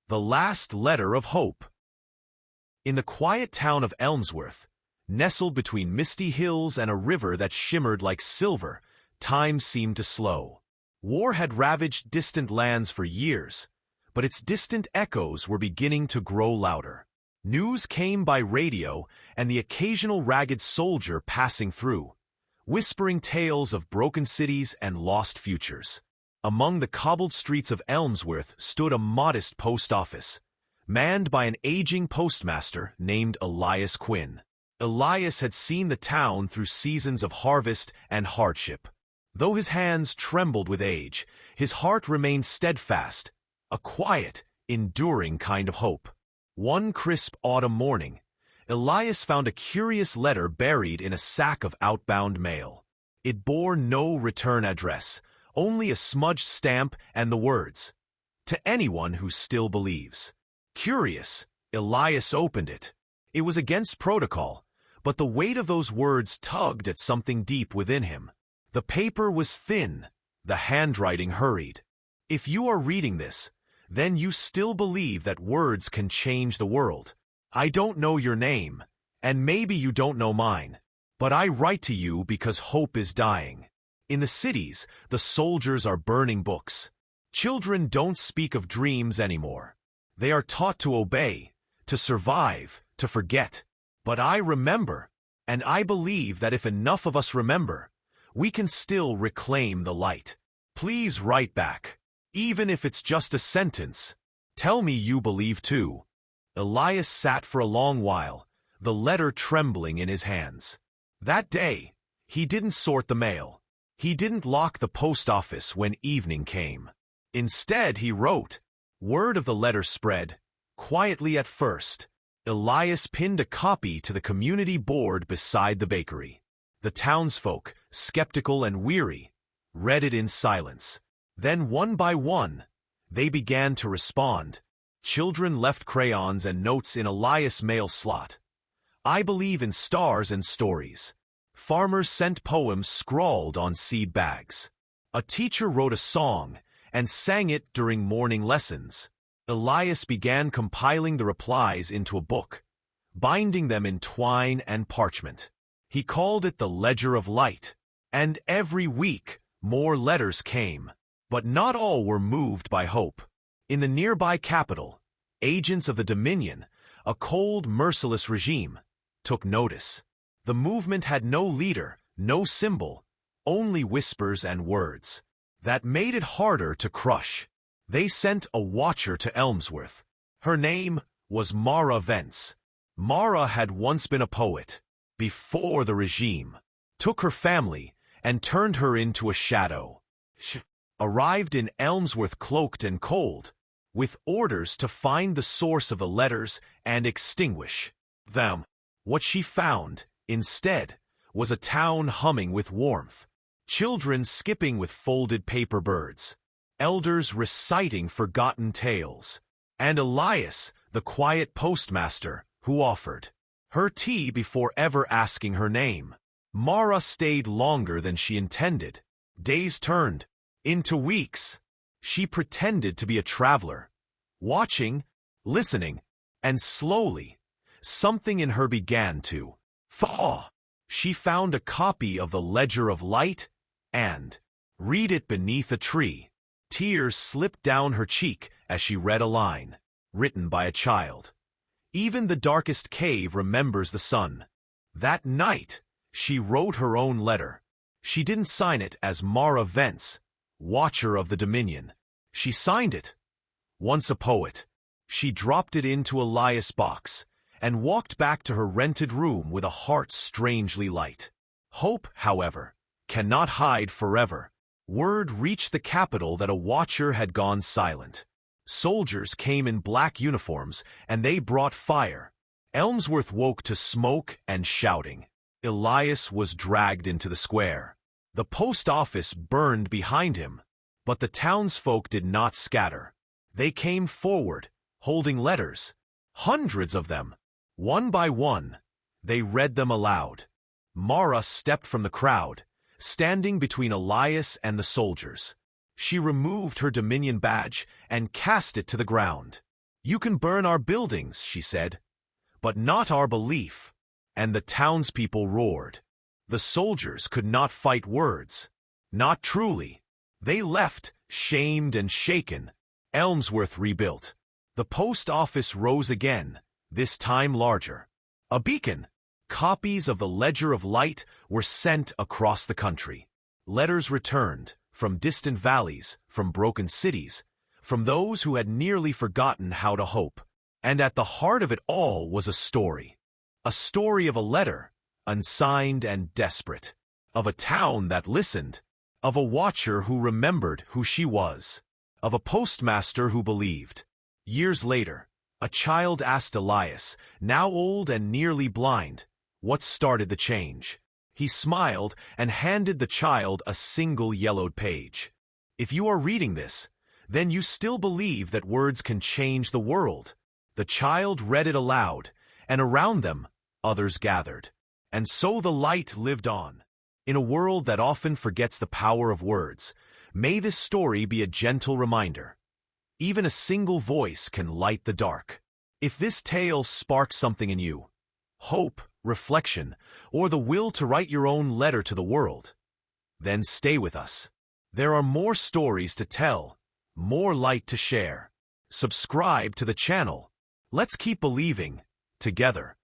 The Last Letter of Hope. In the quiet town of Elmsworth, nestled between misty hills and a river that shimmered like silver, time seemed to slow. War had ravaged distant lands for years, but its distant echoes were beginning to grow louder. News came by radio and the occasional ragged soldier passing through, whispering tales of broken cities and lost futures. Among the cobbled streets of Elmsworth stood a modest post office, manned by an aging postmaster named Elias Quinn. Elias had seen the town through seasons of harvest and hardship. Though his hands trembled with age, his heart remained steadfast, a quiet, enduring kind of hope. One crisp autumn morning, Elias found a curious letter buried in a sack of outbound mail. It bore no return address, only a smudged stamp and the words, "To anyone who still believes." Curious, Elias opened it. It was against protocol, but the weight of those words tugged at something deep within him. The paper was thin, the handwriting hurried. If you are reading this, then you still believe that words can change the world. I don't know your name, and maybe you don't know mine, but I write to you because hope is dying. In the cities, the soldiers are burning books. Children don't speak of dreams anymore. They are taught to obey, to survive, to forget. But I remember, and I believe that if enough of us remember, we can still reclaim the light. Please write back, even if it's just a sentence. Tell me you believe too. Elias sat for a long while, the letter trembling in his hands. That day, he didn't sort the mail. He didn't lock the post office when evening came. Instead, he wrote. Word of the letter spread, quietly at first. Elias pinned a copy to the community board beside the bakery. The townsfolk, skeptical and weary, read it in silence. Then one by one, they began to respond. Children left crayons and notes in Elias' mail slot. I believe in stars and stories. Farmers sent poems scrawled on seed bags. A teacher wrote a song and sang it during morning lessons. Elias began compiling the replies into a book, binding them in twine and parchment. He called it the Ledger of Light, and every week more letters came, but not all were moved by hope. In the nearby capital, agents of the Dominion, a cold, merciless regime, took notice. The movement had no leader, no symbol, only whispers and words. That made it harder to crush. They sent a watcher to Elmsworth. Her name was Mara Vence. Mara had once been a poet, before the regime, took her family, and turned her into a shadow. She arrived in Elmsworth cloaked and cold, with orders to find the source of the letters and extinguish them. What she found, instead, was a town humming with warmth, children skipping with folded paper birds, elders reciting forgotten tales, and Elias, the quiet postmaster, who offered her tea before ever asking her name. Mara stayed longer than she intended. Days turned into weeks. She pretended to be a traveler, watching, listening, and slowly, something in her began to thaw. She found a copy of the Ledger of Light and read it beneath a tree. Tears slipped down her cheek as she read a line, written by a child. Even the darkest cave remembers the sun. That night, she wrote her own letter. She didn't sign it as Mara Vence, Watcher of the Dominion. She signed it, once a poet. She dropped it into Elias' box and walked back to her rented room with a heart strangely light. Hope, however, cannot hide forever. Word reached the capital that a watcher had gone silent. Soldiers came in black uniforms, and they brought fire. Elmsworth woke to smoke and shouting. Elias was dragged into the square. The post office burned behind him, but the townsfolk did not scatter. They came forward, holding letters, hundreds of them. One by one, they read them aloud. Mara stepped from the crowd, standing between Elias and the soldiers. She removed her Dominion badge and cast it to the ground. "You can burn our buildings," she said, "but not our belief." And the townspeople roared. The soldiers could not fight words. Not truly. They left, shamed and shaken. Elmsworth rebuilt. The post office rose again, this time larger. A beacon. Copies of the Ledger of Light were sent across the country. Letters returned, from distant valleys, from broken cities, from those who had nearly forgotten how to hope. And at the heart of it all was a story. A story of a letter, unsigned and desperate. Of a town that listened. Of a watcher who remembered who she was. Of a postmaster who believed. Years later, a child asked Elias, now old and nearly blind, what started the change. He smiled and handed the child a single yellowed page. If you are reading this, then you still believe that words can change the world. The child read it aloud, and around them, others gathered. And so the light lived on. In a world that often forgets the power of words, may this story be a gentle reminder. Even a single voice can light the dark. If this tale sparks something in you, hope, reflection, or the will to write your own letter to the world, then stay with us. There are more stories to tell, more light to share. Subscribe to the channel. Let's keep believing, together.